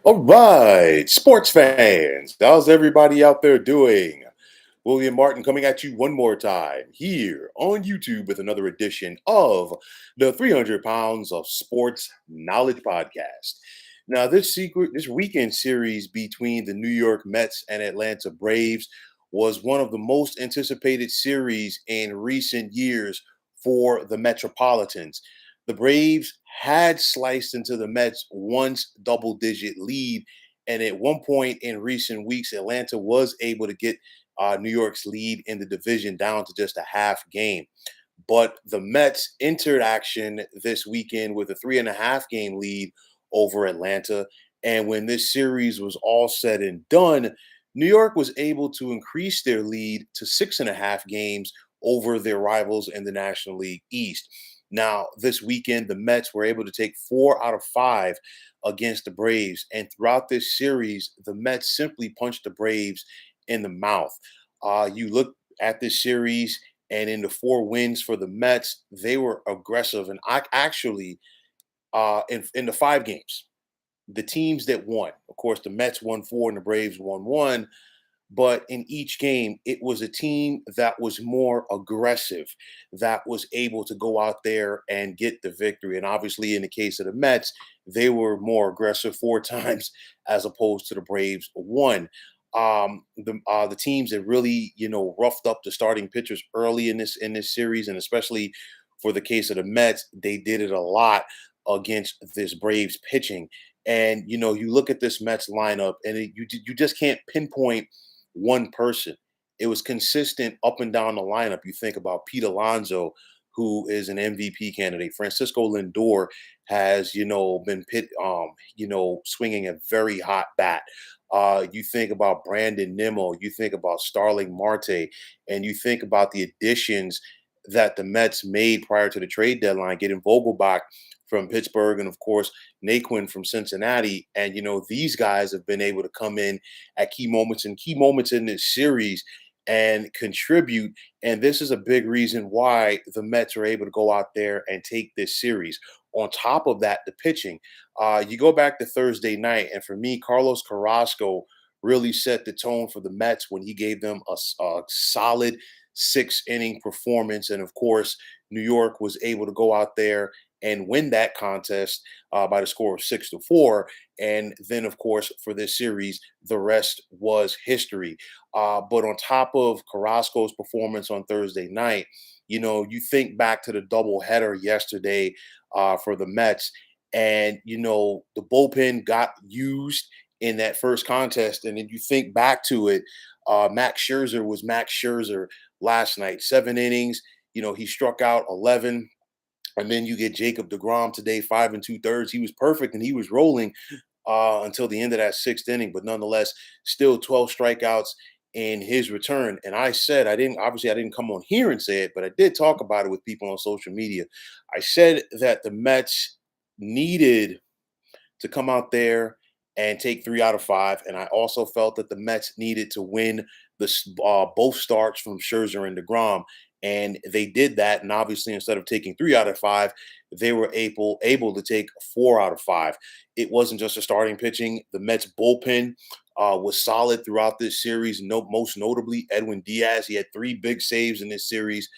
All right, sports fans, how's everybody out there doing? William Martin coming at you one more time here on YouTube with another edition of the 300 Pounds of Sports Knowledge Podcast. Now, this weekend series between the New York Mets and Atlanta Braves was one of the most anticipated series in recent years for the Metropolitans. The Braves had sliced into the Mets once double-digit lead, and at one point in recent weeks, Atlanta was able to get New York's lead in the division down to just a half game. But the Mets entered action this weekend with a 3.5 game lead over Atlanta. And when this series was all said and done, New York was able to increase their lead to 6.5 games over their rivals in the National League East. Now, this weekend, the Mets were able to take 4 out of 5 against the Braves. And throughout this series, the Mets simply punched the Braves in the mouth. You look at this series, and in the 4 wins for the Mets, they were aggressive. And actually, in the 5 games, the teams that won, of course, the Mets won 4 and the Braves won 1. But in each game, it was a team that was more aggressive, that was able to go out there and get the victory. And obviously, in the case of the Mets, they were more aggressive 4 times as opposed to the Braves 1. The teams that really roughed up the starting pitchers early in this series, and especially for the case of the Mets, they did it a lot against this Braves pitching. And you look at this Mets lineup, and you just can't pinpoint one person. It was consistent up and down the lineup. You think about Pete Alonso, who is an MVP candidate. Francisco Lindor has, been swinging a very hot bat. You think about Brandon Nimmo, you think about Starling Marte, and you think about the additions that the Mets made prior to the trade deadline, getting Vogelbach from Pittsburgh, and of course Naquin from Cincinnati. And these guys have been able to come in at key moments in this series and contribute. And this is a big reason why the Mets are able to go out there and take this series. On top of that, the pitching. You go back to Thursday night, and for me, Carlos Carrasco really set the tone for the Mets when he gave them a solid 6 inning performance. And of course, New York was able to go out there and win that contest by the score of 6-4. And then, of course, for this series, the rest was history. But on top of Carrasco's performance on Thursday night, you think back to the doubleheader yesterday for the Mets, and the bullpen got used in that first contest, and then you think back to it. Max Scherzer was Max Scherzer last night, 7 innings. He struck out 11. And then you get Jacob DeGrom today, 5 2/3. He was perfect and he was rolling until the end of that 6th inning, but nonetheless, still 12 strikeouts in his return. And I said, I didn't come on here and say it, but I did talk about it with people on social media. I said that the Mets needed to come out there and take 3 out of 5. And I also felt that the Mets needed to win both starts from Scherzer and DeGrom. And they did that. And obviously, instead of taking 3 out of 5, they were able to take 4 out of 5. It wasn't just a starting pitching. The Mets bullpen was solid throughout this series. No, most notably Edwin Diaz. He had 3 big saves in this series,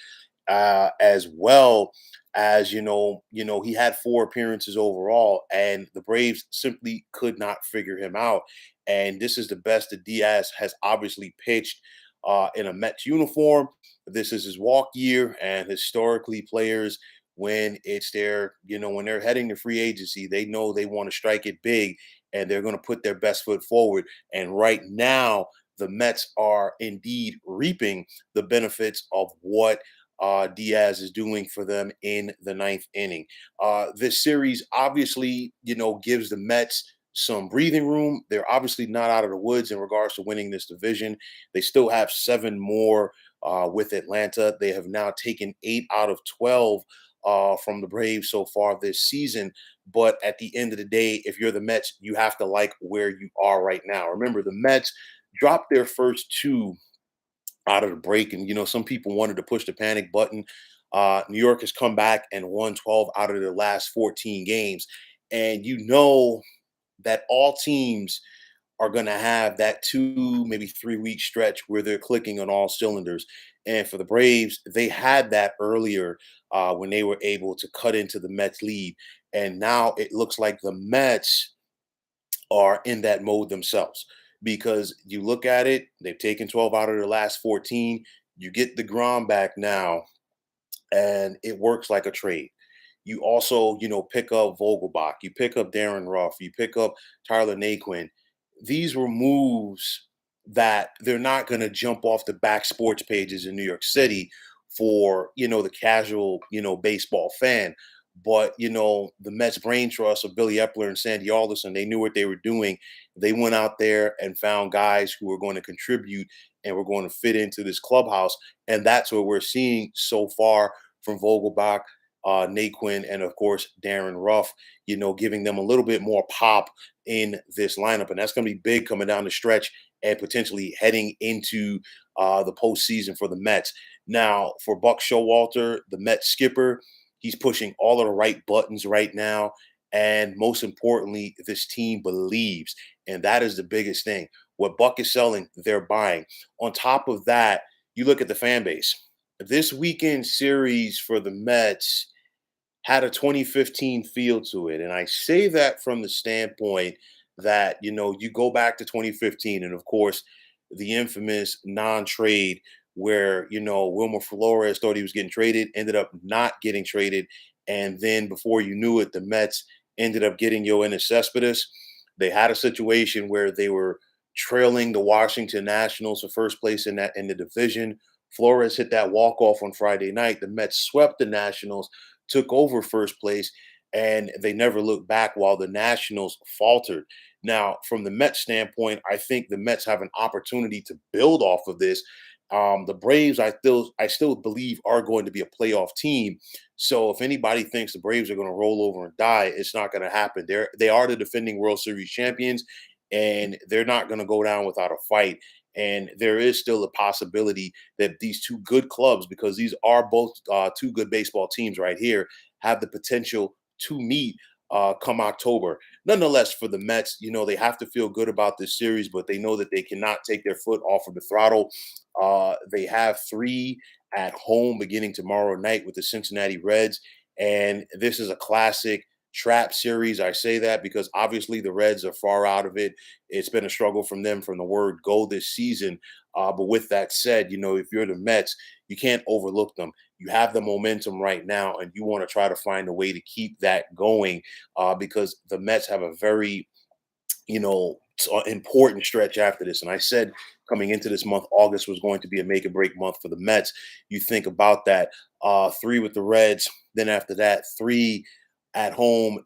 as well as he had 4 appearances overall, and the Braves simply could not figure him out. And this is the best that Diaz has obviously pitched in a Mets uniform. This is his walk year, and historically, players, when it's when they're heading to free agency, they know they want to strike it big, and they're going to put their best foot forward. And right now, the Mets are indeed reaping the benefits of what Diaz is doing for them in the 9th inning. This series obviously, gives the Mets some breathing room. They're obviously not out of the woods in regards to winning this division. They still have 7 more with Atlanta. They have now taken 8 out of 12 from the Braves so far this season. But at the end of the day, if you're the Mets, you have to like where you are right now. Remember, the Mets dropped their first 2 out of the break. And, some people wanted to push the panic button. New York has come back and won 12 out of their last 14 games. And that all teams are going to have that 2, maybe 3 week stretch where they're clicking on all cylinders. And for the Braves, they had that earlier when they were able to cut into the Mets lead. And now it looks like the Mets are in that mode themselves because you look at it, they've taken 12 out of their last 14. You get the Grom back now, and it works like a trade. You also, pick up Vogelbach, you pick up Darren Ruff, you pick up Tyler Naquin. These were moves that they're not going to jump off the back sports pages in New York City for, the casual, baseball fan. But, the Mets brain trust of Billy Epler and Sandy Alderson, they knew what they were doing. They went out there and found guys who were going to contribute and were going to fit into this clubhouse. And that's what we're seeing so far from Vogelbach, Naquin, and of course Darren Ruff. Giving them a little bit more pop in this lineup, and that's going to be big coming down the stretch and potentially heading into the postseason for the Mets. Now, for Buck Showalter, the Mets skipper, he's pushing all of the right buttons right now, and most importantly, this team believes, and that is the biggest thing. What Buck is selling, they're buying. On top of that, you look at the fan base. This weekend series for the Mets had a 2015 feel to it. And I say that from the standpoint that, you go back to 2015, and of course, the infamous non trade where, Wilmer Flores thought he was getting traded, ended up not getting traded. And then before you knew it, the Mets ended up getting Yoenis Cespedes. They had a situation where they were trailing the Washington Nationals for first place in the division. Flores hit that walk off on Friday night. The Mets swept the Nationals, took over first place, and they never looked back while the Nationals faltered. Now, from the Mets standpoint, I think the Mets have an opportunity to build off of this. The Braves, I still believe, are going to be a playoff team. So if anybody thinks the Braves are going to roll over and die, it's not going to happen. They are the defending World Series champions, and they're not going to go down without a fight. And there is still a possibility that these two good clubs, because these are both two good baseball teams right here, have the potential to meet come October. Nonetheless, for the Mets, they have to feel good about this series, but they know that they cannot take their foot off of the throttle. They have three at home beginning tomorrow night with the Cincinnati Reds. And this is a classic trap series. I say that because obviously the Reds are far out of it. It's been a struggle from them from the word go this season. But with that said, if you're the Mets, you can't overlook them. You have the momentum right now, and you want to try to find a way to keep that going because the Mets have a very important stretch after this. And I said coming into this month, August was going to be a make or break month for the Mets. You think about that, three with the Reds, then after that, three at home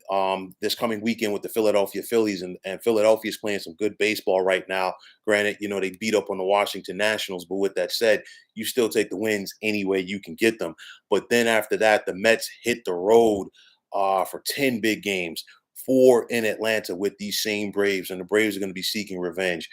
this coming weekend with the Philadelphia Phillies, and Philadelphia is playing some good baseball right now. Granted, they beat up on the Washington Nationals, but with that said, you still take the wins any way you can get them. But then after that, the Mets hit the road for 10 big games, four in Atlanta with these same Braves, and the Braves are going to be seeking revenge.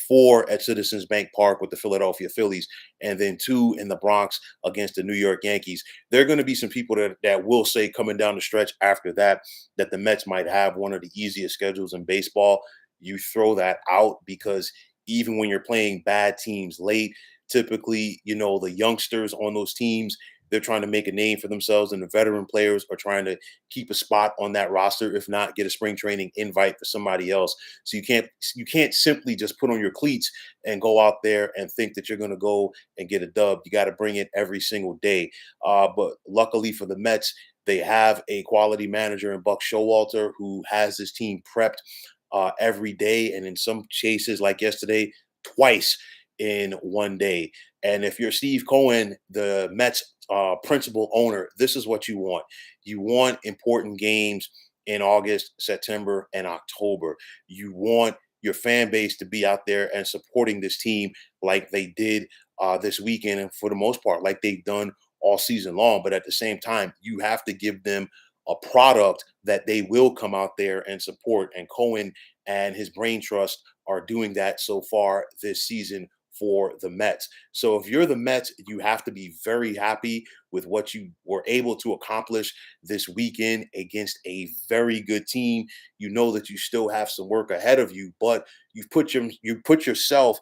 Four at Citizens Bank Park with the Philadelphia Phillies, and then two in the Bronx against the New York Yankees. There are going to be some people that will say coming down the stretch after that that the Mets might have one of the easiest schedules in baseball. You throw that out because even when you're playing bad teams late, typically, the youngsters on those teams, they're trying to make a name for themselves, and the veteran players are trying to keep a spot on that roster, if not get a spring training invite for somebody else. So you can't simply just put on your cleats and go out there and think that you're going to go and get a dub. You got to bring it every single day. But luckily for the Mets, they have a quality manager in Buck Showalter who has this team prepped every day, and in some cases, like yesterday, twice in one day. And if you're Steve Cohen, the Mets principal owner, this is what you want. You want important games in August, September, and October. You want your fan base to be out there and supporting this team like they did this weekend, and for the most part, like they've done all season long. But at the same time, you have to give them a product that they will come out there and support. And Cohen and his brain trust are doing that so far this season for the Mets. So if you're the Mets, you have to be very happy with what you were able to accomplish this weekend against a very good team. You know that you still have some work ahead of you, but you put yourself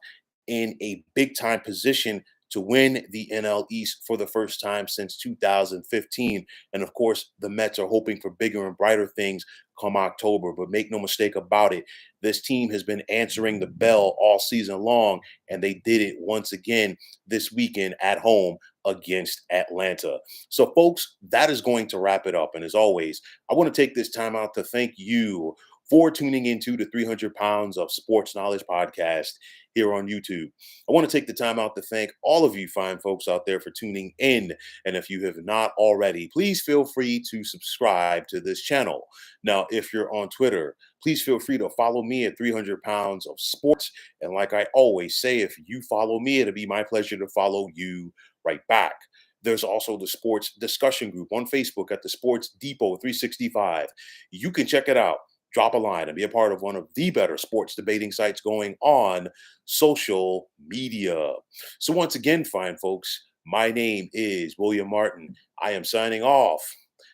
in a big time position to win the NL East for the first time since 2015. And of course, the Mets are hoping for bigger and brighter things come October. But make no mistake about it, this team has been answering the bell all season long, and they did it once again this weekend at home against Atlanta. So, folks, that is going to wrap it up. And as always, I want to take this time out to thank you for tuning into the 300 Pounds of Sports Knowledge podcast here on YouTube. I want to take the time out to thank all of you fine folks out there for tuning in. And if you have not already, please feel free to subscribe to this channel. Now, if you're on Twitter, please feel free to follow me at 300 Pounds of Sports. And like I always say, if you follow me, it'll be my pleasure to follow you right back. There's also the sports discussion group on Facebook at the Sports Depot 365. You can check it out. Drop a line and be a part of one of the better sports debating sites going on social media. So, once again, fine folks, my name is William Martin. I am signing off,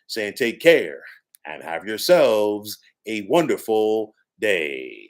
saying take care and have yourselves a wonderful day.